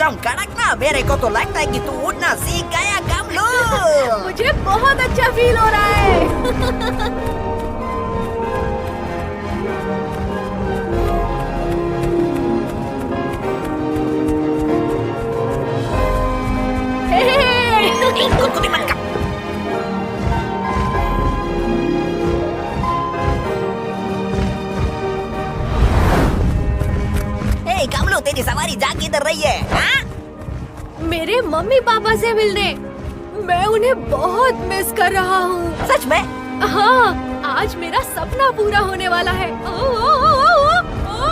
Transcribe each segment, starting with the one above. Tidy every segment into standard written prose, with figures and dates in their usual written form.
एकदम कड़क ना। मेरे को तो लगता है कि तू उड़ना सीख गया कमलू। मुझे बहुत अच्छा फील हो रहा है। खुद मत कर। कमलू तेरी सवारी जा किधर रही है? हाँ? मेरे मम्मी पापा से मिलने। मैं उन्हें बहुत मिस कर रहा हूँ। सच में? हाँ, आज मेरा सपना पूरा होने वाला है। ओ, ओ, ओ, ओ, ओ।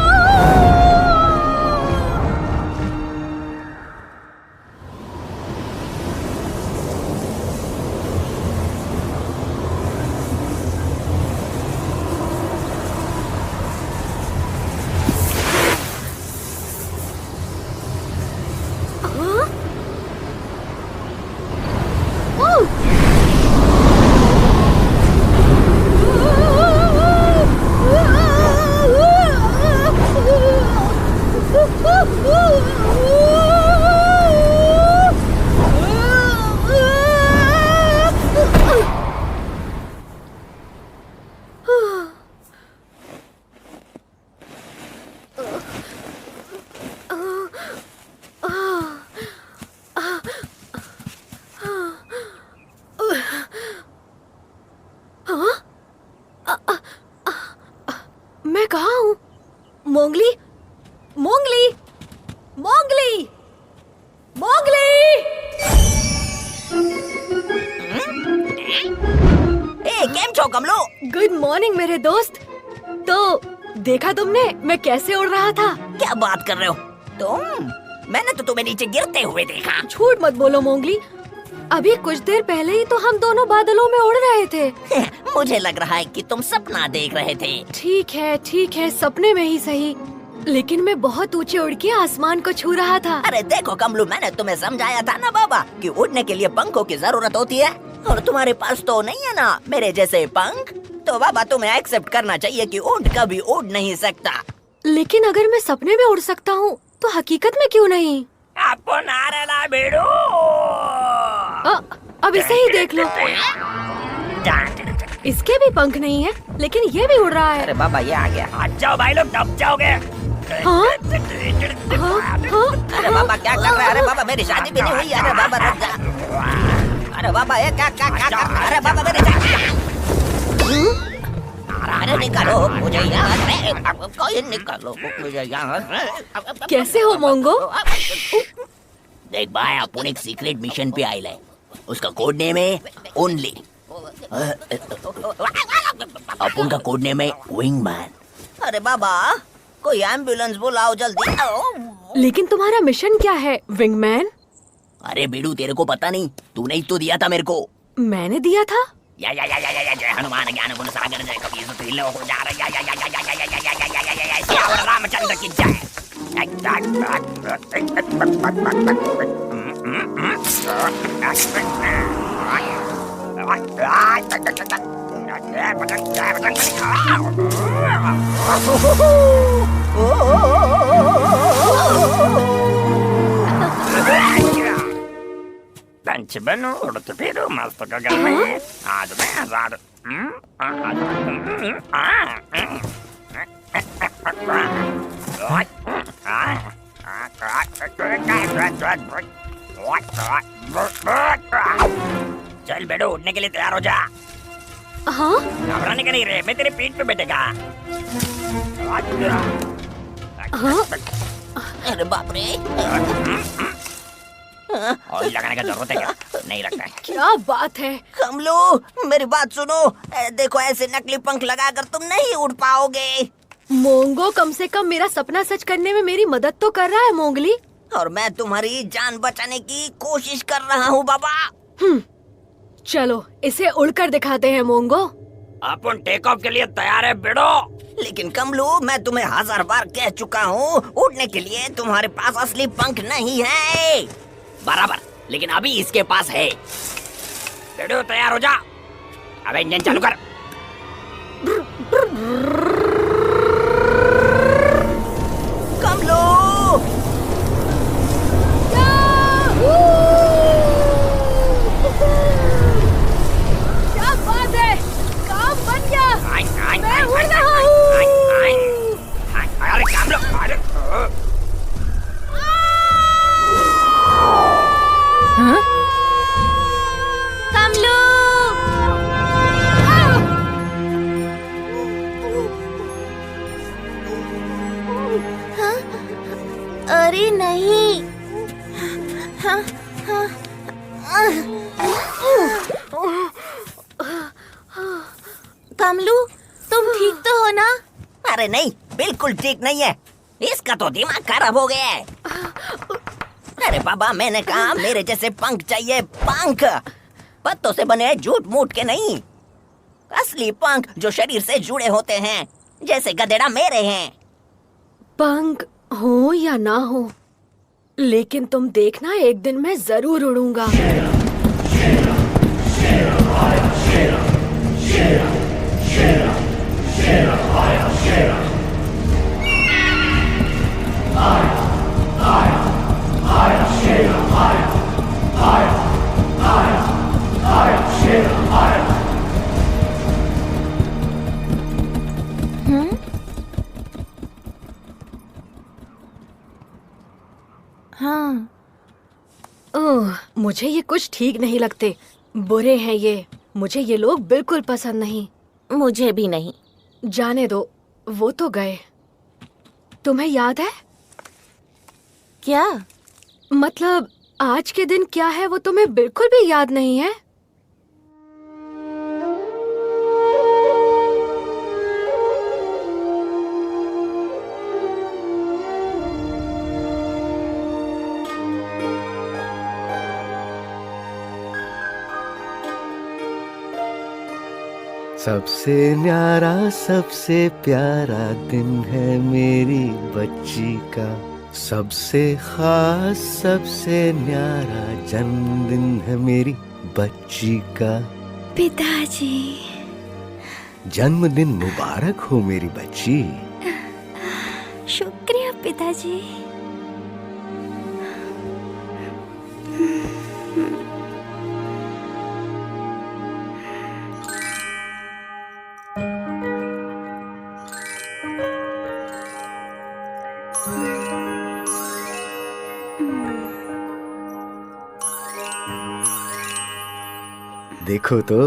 मैं कहाँ हूँ? मोंगली, मोंगली, मोंगली, मोंगली। केम छो कमलू? गुड मॉर्निंग मेरे दोस्त। तो देखा तुमने मैं कैसे उड़ रहा था? क्या बात कर रहे हो तुम? मैंने तो तुम्हें नीचे गिरते हुए देखा। झूठ मत बोलो मोंगली। अभी कुछ देर पहले ही तो हम दोनों बादलों में उड़ रहे थे। मुझे लग रहा है कि तुम सपना देख रहे थे। ठीक है, सपने में ही सही, लेकिन मैं बहुत ऊंचे उड़ के आसमान को छू रहा था। अरे देखो कमलू, मैंने तुम्हें समझाया था ना बाबा कि उड़ने के लिए पंखों की जरूरत होती है, और तुम्हारे पास तो नहीं है ना मेरे जैसे पंख। तो बाबा तुम्हें एक्सेप्ट करना चाहिए कि ऊंट कभी उड़ नहीं सकता। लेकिन अगर मैं सपने में उड़ सकता हूँ तो हकीकत में क्यों नहीं? आपको नारेला बेड़ो। अब इसे ही देख लो। इसके भी पंख नहीं है, लेकिन ये भी उड़ रहा है। अरे बाबा ये आ गया। आ जाओ भाई लोग, डब जाओगे। हाँ? अरे बाबा क्या कर रहे हैं? अरे बाबा मेरी शादी भी नहीं हुई। अरे बाबा रुक जा। अरे बाबा ये क्या क्या क्या कर? अरे बाबा मेरी शादी। अरे निकालो मुझे यहाँ से, कोई निकालो मुझे यहाँ से। कैसे हो मोंगो? देख भाई, अपन एक सीक्रेट मिशन पे आए है। उसका कोड नेम है ओनली। अपन का कोड नेम है विंगमैन। अरे बाबा कोई एम्बुलेंस बुलाओ जल्दी। लेकिन तुम्हारा मिशन क्या है विंगमैन? अरे बेडू तेरे को पता नहीं? तूने ही तो दिया था मेरे को। मैंने दिया था? या जय हनुमान ज्ञान गुण सागर जय कबीर त्रिलो हो जा रहा। या सियावर रामचंद्र की जय। पंच बनो उड़ते फिरो मस्त गगन में, आज मैं आजाद। चल बेटो, उड़ने के लिए तैयार हो जा। हाँ? घबराने का नहीं रे, मैं तेरे पीठ पे बैठेगा। हाँ? अरे बाप रे, ऑयल लगाने का जरूरत है क्या? नहीं लगता है। क्या बात है? कमलू मेरी बात सुनो। देखो ऐसे नकली पंख लगाकर तुम नहीं उड़ पाओगे। मोंगो कम से कम मेरा सपना सच करने में मेरी मदद तो कर रहा है मोंगली। और मैं तुम्हारी जान बचाने की कोशिश कर रहा हूँ बाबा। चलो इसे उड़कर दिखाते हैं मोंगो। अपन टेक ऑफ के लिए तैयार है बेड़ो। लेकिन कमलू मैं तुम्हें 1000 बार कह चुका हूँ, उड़ने के लिए तुम्हारे पास असली पंख नहीं है। बराबर, लेकिन अभी इसके पास है। बेड़ो तैयार हो जा। अब इंजन चालू कर। कमलू मैं उड़ रहा हूँ। अरे कामलो, अरे हाँ? कमलू! हाँ? अरे नहीं। हाँ, हाँ, कमलू, तुम ठीक तो हो ना? अरे नहीं, बिल्कुल ठीक नहीं है। इसका तो दिमाग खराब हो गया है। अरे बाबा, मैंने कहा मेरे जैसे पंख चाहिए, पंख। पत्तों से बने झूठ मूठ के नहीं, असली पंख जो शरीर से जुड़े होते हैं, जैसे गधेड़ा मेरे हैं। पंख हो या ना हो, लेकिन तुम देखना, एक दिन मैं जरूर उड़ूंगा। हाँ, ओह, मुझे ये कुछ ठीक नहीं लगते। बुरे हैं ये। मुझे ये लोग बिल्कुल पसंद नहीं। मुझे भी नहीं। जाने दो, वो तो गए। तुम्हें याद है? क्या? मतलब आज के दिन क्या है वो तुम्हें बिल्कुल भी याद नहीं है? सबसे न्यारा सबसे प्यारा दिन है मेरी बच्ची का, सबसे खास सबसे न्यारा जन्मदिन है मेरी बच्ची का। पिताजी, जन्मदिन मुबारक हो मेरी बच्ची। शुक्रिया पिताजी। देखो तो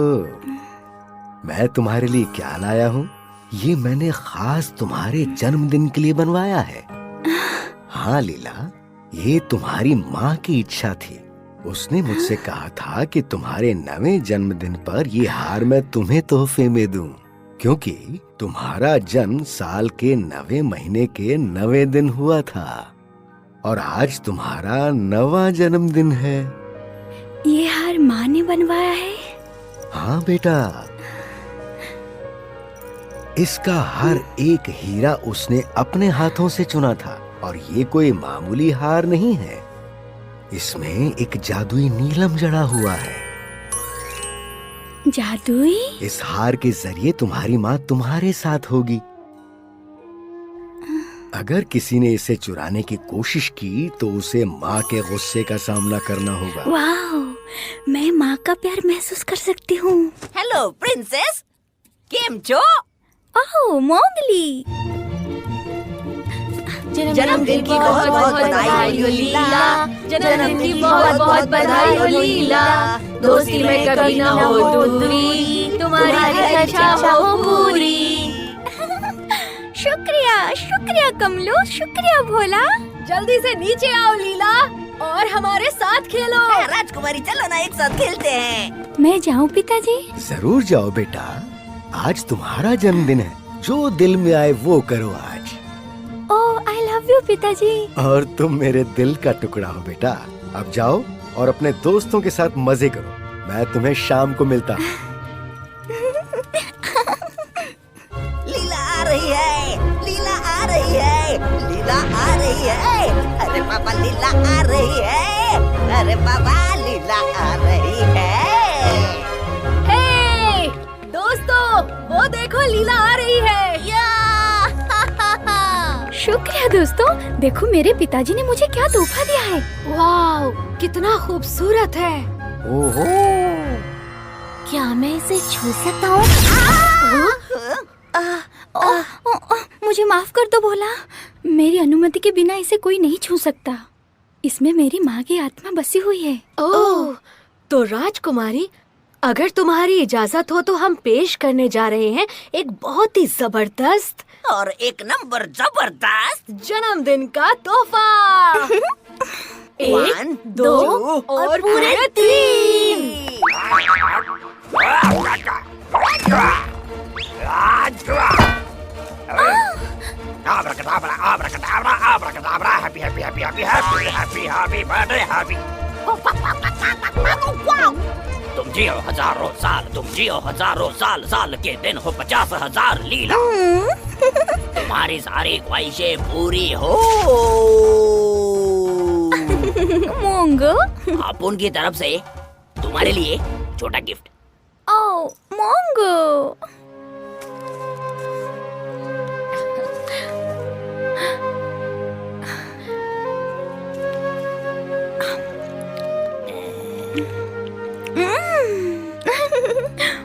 मैं तुम्हारे लिए क्या लाया हूँ। ये मैंने खास तुम्हारे जन्मदिन के लिए बनवाया है। हाँ लीला, ये तुम्हारी माँ की इच्छा थी। उसने मुझसे कहा था कि तुम्हारे 9वें जन्मदिन पर ये हार मैं तुम्हें तोहफे में दूं, क्योंकि तुम्हारा जन्म साल के 9वें महीने के 9वें दिन हुआ था और आज तुम्हारा 9वां जन्मदिन है। ये हार माँ ने बनवाया है? हाँ बेटा, इसका हर एक हीरा उसने अपने हाथों से चुना था और ये कोई मामूली हार नहीं है। इसमें एक जादुई नीलम जड़ा हुआ है। जादुई? इस हार के जरिए तुम्हारी माँ तुम्हारे साथ होगी। अगर किसी ने इसे चुराने की कोशिश की तो उसे माँ के गुस्से का सामना करना होगा। वाह, मैं माँ का प्यार महसूस कर सकती हूँ। हेलो प्रिंसेस, केम छो? ओह मोगली, जन्मदिन की बहुत बहुत बधाई हो लीला। जन्मदिन की बहुत बहुत बधाई हो लीला। दोस्ती में कभी ना हो दूरी, तुम्हारी इच्छा हो पूरी। शुक्रिया शुक्रिया कमलू, शुक्रिया भोला। जल्दी से नीचे आओ लीला और हमारे साथ खेलो। राजकुमारी, चलो ना एक साथ खेलते हैं। मैं जाऊँ पिताजी? जरूर जाओ बेटा, आज तुम्हारा जन्मदिन है। जो दिल में आए वो करो आज। ओह, आई लव यू पिताजी। और तुम मेरे दिल का टुकड़ा हो बेटा। अब जाओ और अपने दोस्तों के साथ मजे करो। मैं तुम्हें शाम को मिलता हूँ। लीला आ रही है, लीला आ रही है, लीला आ रही है। अरे पापा, लीला आ रही है। अरे पापा, लीला आ रही है। हे दोस्तों, वो देखो लीला आ रही है। शुक्रिया दोस्तों, देखो मेरे पिताजी ने मुझे क्या तोहफा दिया है। वाह, कितना खूबसूरत है। ओहो, क्या मैं इसे छू सकता हूँ? मुझे माफ कर दो भोला। मेरी अनुमति के बिना इसे कोई नहीं छू सकता। इसमें मेरी माँ की आत्मा बसी हुई है। ओह, तो राजकुमारी, अगर तुम्हारी इजाजत हो तो हम पेश करने जा रहे हैं एक बहुत ही जबरदस्त और एक नंबर जबरदस्त जन्मदिन का तोहफा। 1, 2 और पूरे 3। Abracadabra, abracadabra, abracadabra, happy, happy, happy, happy, happy, happy, happy birthday, happy. तुम जियो हजारों साल, तुम जियो हजारों साल, साल के दिन हो 50,000 लीला। तुम्हारी सारी ख्वाहिशें पूरी हो। मोंगो। आप उनकी तरफ से तुम्हारे लिए छोटा गिफ्ट। ओह, मोंगो।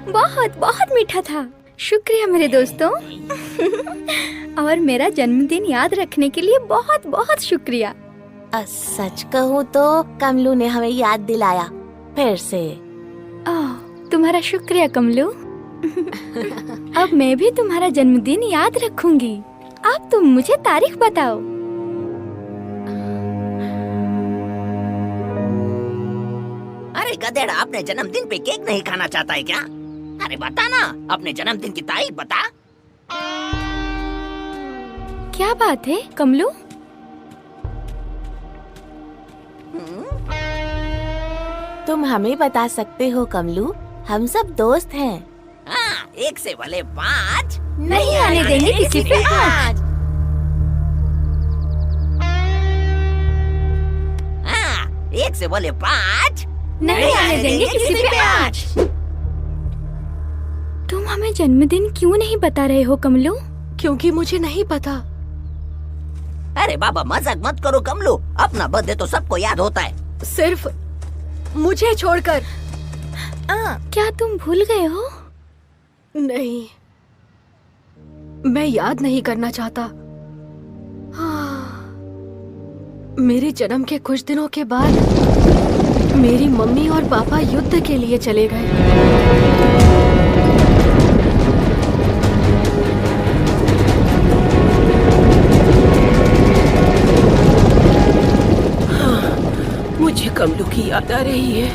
बहुत बहुत मीठा था। शुक्रिया मेरे दोस्तों। और मेरा जन्मदिन याद रखने के लिए बहुत बहुत शुक्रिया। सच कहूँ तो कमलू ने हमें याद दिलाया फिर से। ओह, तुम्हारा शुक्रिया कमलू। अब मैं भी तुम्हारा जन्मदिन याद रखूंगी। अब तुम मुझे तारीख बताओ। अरे गधेड़ा, अपने जन्मदिन पे केक नहीं खाना चाहता है क्या? अरे बता ना, अपने जन्मदिन की तारीख बता। क्या बात है कमलू? तुम हमें बता सकते हो कमलू, हम सब दोस्त हैं। हाँ, 1 से भले 5 नहीं आने देंगे किसी पे आँच। हाँ, 1 से भले 5 नहीं आने देंगे किसी पे आँच। तुम हमें जन्मदिन क्यों नहीं बता रहे हो कमलू? क्योंकि मुझे नहीं पता। अरे बाबा, मजाक मत करो कमलू। अपना बर्थडे तो सबको याद होता है, सिर्फ मुझे छोड़कर। क्या तुम भूल गए हो? नहीं, मैं याद नहीं करना चाहता। मेरे जन्म के कुछ दिनों के बाद मेरी मम्मी और पापा युद्ध के लिए चले गए। मुझे कमलू की याद आ रही है।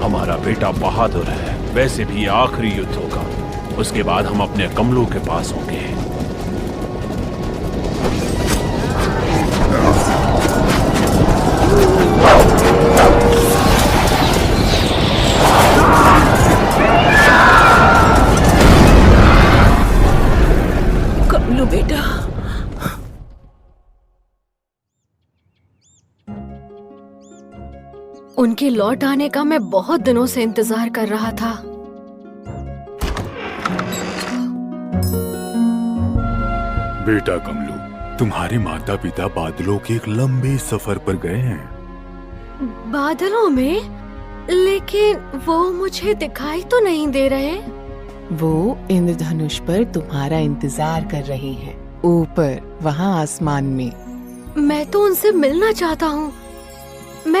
हमारा बेटा बहादुर है। वैसे भी आखिरी युद्ध होगा, उसके बाद हम अपने कमलू के पास होंगे। कमलू बेटा, उनके लौट आने का मैं बहुत दिनों से इंतजार कर रहा था। बेटा कमलू, तुम्हारे माता पिता बादलों के एक लंबे सफर पर गए हैं। बादलों में? लेकिन वो मुझे दिखाई तो नहीं दे रहे। वो इंद्रधनुष पर तुम्हारा इंतजार कर रहे हैं, ऊपर वहाँ आसमान में। मैं तो उनसे मिलना चाहता हूँ।